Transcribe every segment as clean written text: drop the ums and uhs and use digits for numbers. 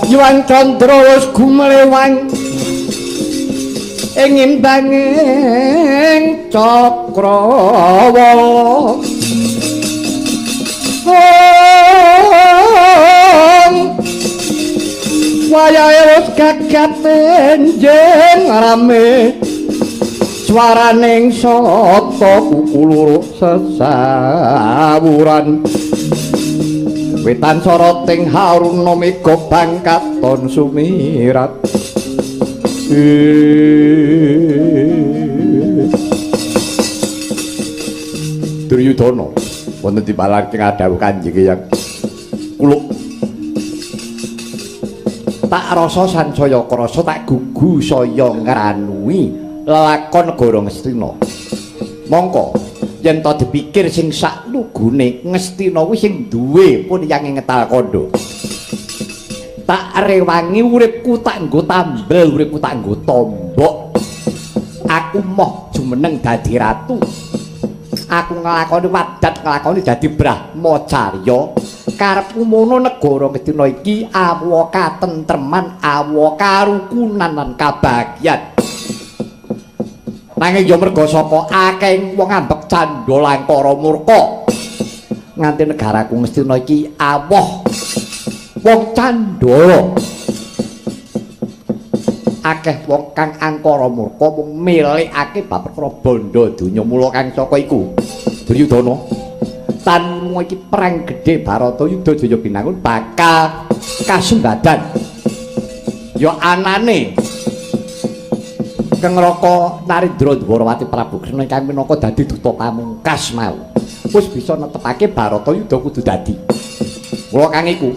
Yuang Candra wis gumlewang ing imbanging Cakravala. Wayahe wis gagat enjing rame swaraning sata kukulur sesawuran. Wetan soroting haruna mega bangkaton sumirat. Duryudana wonten dipalarke kadhawuh Kanjeng Hyang Kuluk. Tak rasa sansaya krasa tak gugu saya ngranui lelakon Negara Ngastina. Mongko yen to dipikir sing sak lugune Ngastina kuwi sing duwe pun yang ngetal kandha. Tak rewangi uripku tak nggo tambel, uripku tak nggo tombok. Aku moh jumeneng dadi ratu. Aku nglakoni wadat, nglakoni dadi Brahmacarya. Karepku mono negara Ngastina iki awa katentreman, awa karukunan lan kabagyan. Nanging ya merga saka akeh wong ambek candhalangkara murka. Nganti negaraku Ngastina iki awoh wong candhala. Akeh wong kang angkara murka mung milikake bab perkara bondo donya mula kang saka iku. Duryudana tanmu iki perang gedhe Baratayuda Jaya Binangun bakal kasumbadan. Ya anane Kang Raka Narendra Dwarawati Prabu Kresna ingkang minangka dadi duta pamungkas mau wis bisa netepake Baratayuda kudu dadi. Mula kang iku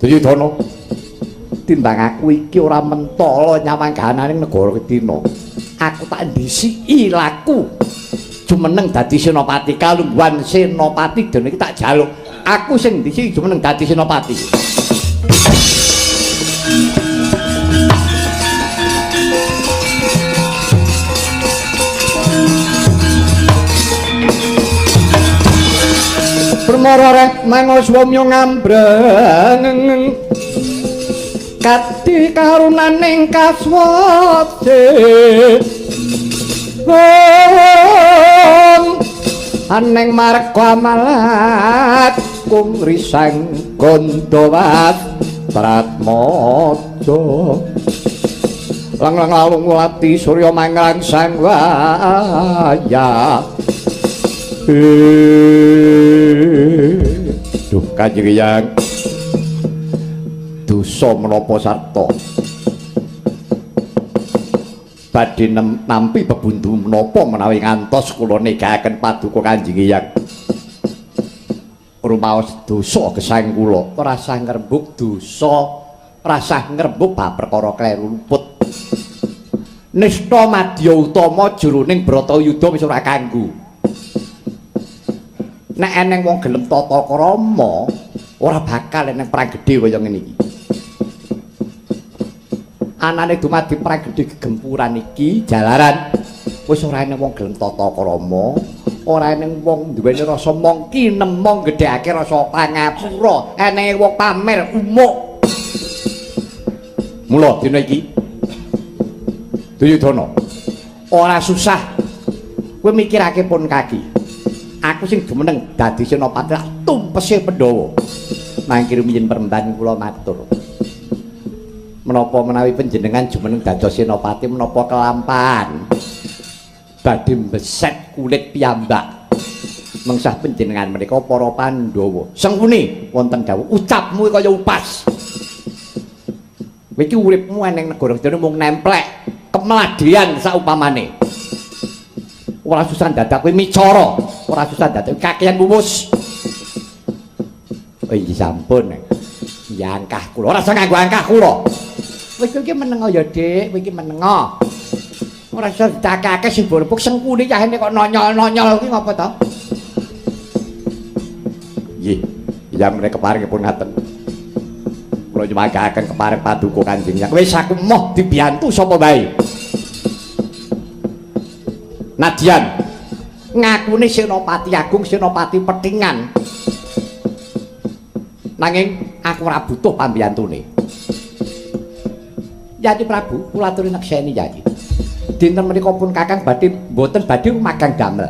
Duryudana timbang aku iki ora mentala nyawanggahaning negara Ngastina. Aku tak ndisiki laku jumeneng dadi senopati kalungguhan senopati dene iki tak jaluk. Aku sing ndisiki jumeneng dadi senopati. marareh mangoswamya ngambreng kati karunaning kaswati aneng marga malat kung risang gondowat Pratmaja lang-lang alung lati surya manglang sang waya duh Kanjeng Hyang dosa menapa sarta badhe nampi bebuntu menapa menawi ngantos kula negakaken paduka Kanjeng Hyang rumaos dosa gesang kula ora sah ngrembug dosa ora sah ngrembug bab perkara kleru luput nista madya utama jroning Bratayuda wis ora kanggo nek eneng wong gelem tata krama ora bakal eneng perang gedhe kaya ngene iki anane dumadi perang gedhe gegempuran iki jalaran wis ora eneng wong gelem tata krama ora eneng wong duweni rasa mongki nemong gedhekake rasa pangapura eneng wong pamer umuk mula dina iki Duryudana ora susah kowe mikirake pun kaki aku sing jumeneng dadi senopati tumpese Pandhawa mangkir miyin peremban kula matur menapa menawi panjenengan jumeneng dados senopati menapa kelampahan badhe mbeset kulit piyambak mengsah panjenengan menika para Pandhawa sengkune wonten dawuh ucapmu kaya upas iki uripmu eneng negara dene mung nemplek kemladian saupamane ora susah dadak kowe micara ora susah dadak kakean mumus oh iya sampun ya angkah kula ora usah nganggo angkah kula kowe iki menengo ya Dik kowe iki menengo ora usah didakake sing bolepuk sengkune yahene kok nonyol-nonyol kuwi ngapa to nggih yang mereka keparingipun ngaten kula nyuwagaken keparing paduka Kanjeng Hyang wis aku moh dibiyantu sapa wae nadyan ngakune senopati agung senopati pethingan nanging aku ora butuh pambiyantune Yati Prabu kula aturi nekseni Yati dinten menika pun Kakang badhe mboten badhe magang damel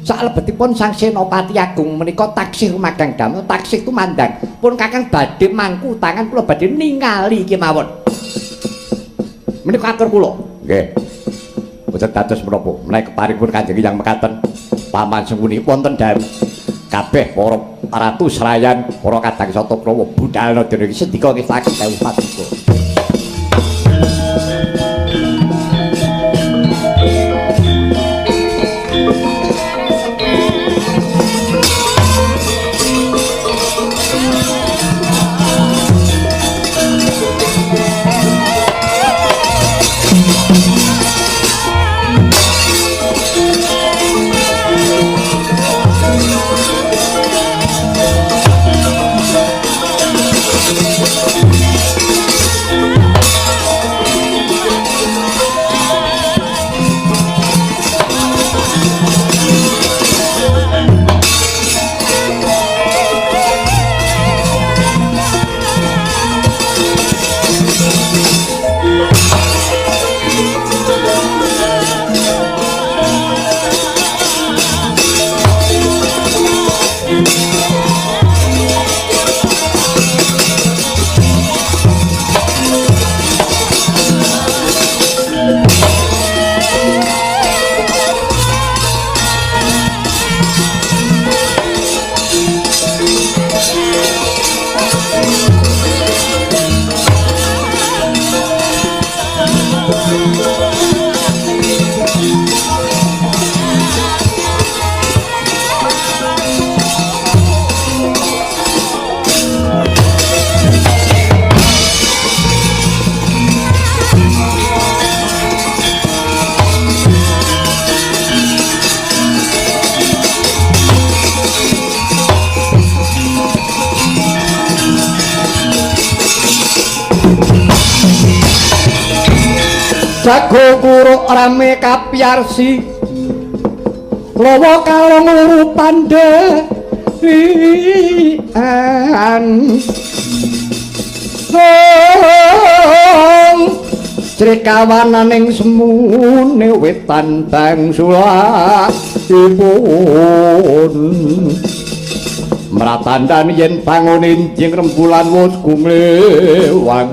salebetipun sang senopati agung menika taksih magang damel taksih tumandang pun Kakang badhe mangku tangan kula badhe ningali kemawon menika atur kula nggih boten dados menapa menawi keparingipun Kanjeng Hyang mekaten paman sengkuni wonten dawuh kabeh para ratu serayan para kadang sata prawa budhalna dene iki sendika ngersakaken dawuh paduka Jago guru rame kapiyarsi lawa kalong luru pandhe rian Srikawananing semune wetan bangsulipun mratandan yen bangun enjing rembulan wus gumlewang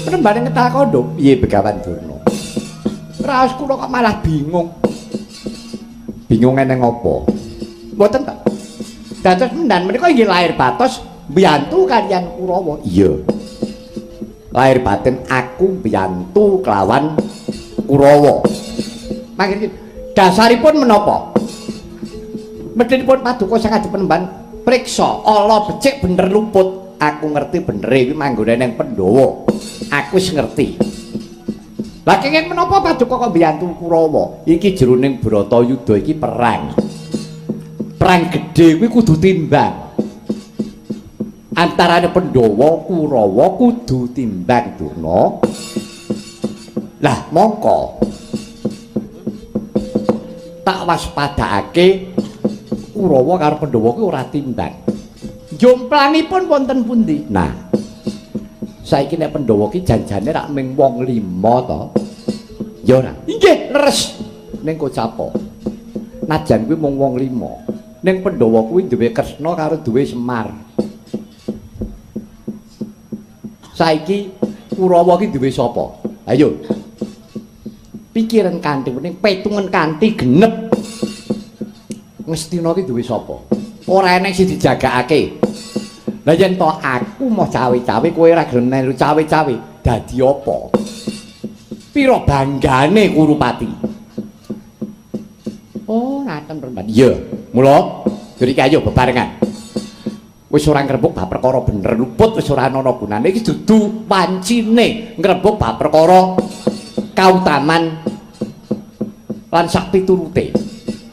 penembahan ketal kondo piye Begawan Durna raos kula kok malah bingung eneng apa mboten ta dados mendan menika inggih lahir batos mbiyantu kaliyan Kurawa iya lahir batin aku mbiyantu kelawan Kurawa mangke dasaripun menapa medhenipun paduka sangat dipenemban priksa ala becik bener luput aku ngerti bener iki manggone ning Pandhawa aku wis ngerti lah kenging menapa paduka kok mbiyantu Kurawa iki jroning Bratayuda iki perang gedhe kuwi kudu timbang antarane Pandhawa Kurawa kudu timbang Durna lah mongko tak waspadakake Kurawa karo Pandhawa kuwi ora timbang jumplangipun wonten pundi nah saiki nek Pandhawa ki janjane rak ming wong 5 to ya ora inggih leres ning Kocapa najan kuwi mung wong 5 ning Pandhawa kuwi duwe Kresna karo duwe Semar saiki Kurawa ki duwe sapa ayo pikiran kanthi ning petungan kanthi genep Ngastina ki duwe sapa ora eneng sing dijagakake lah yen to aku mau cawe-cawe kowe ora gelem melu cawe-cawe dadi apa pira banggane Kurupati oh ngaten Perempat iya mula mriki ayo bebarengan wis ora ngrebuk bab perkara bener luput wis ora ana gunane iki dudu wancine ngrebuk bab perkara kautaman lan sak piturute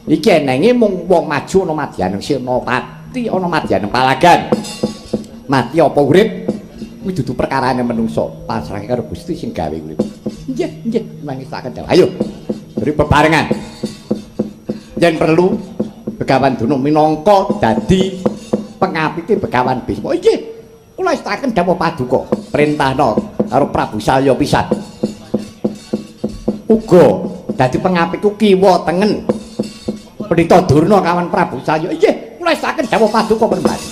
iki enenge mung wong maju ana madyaning Senopati ana madyaning Palagan mati apa urip kuwi dudu perkarane menungsa pasrahe karo Gusti sing gawe urip nggih mangisaken dawuh ayo beri bebarengan yen perlu Begawan Durna minangka dadi pengapite Begawan Bisma nggih kula istaken dawuh paduka perintahna karo Prabu Salya pisan uga dadi pengapitku kiwa tengen Pendhita Durna kawan Prabu Salya nggih kula istaken dawuh paduka Perempat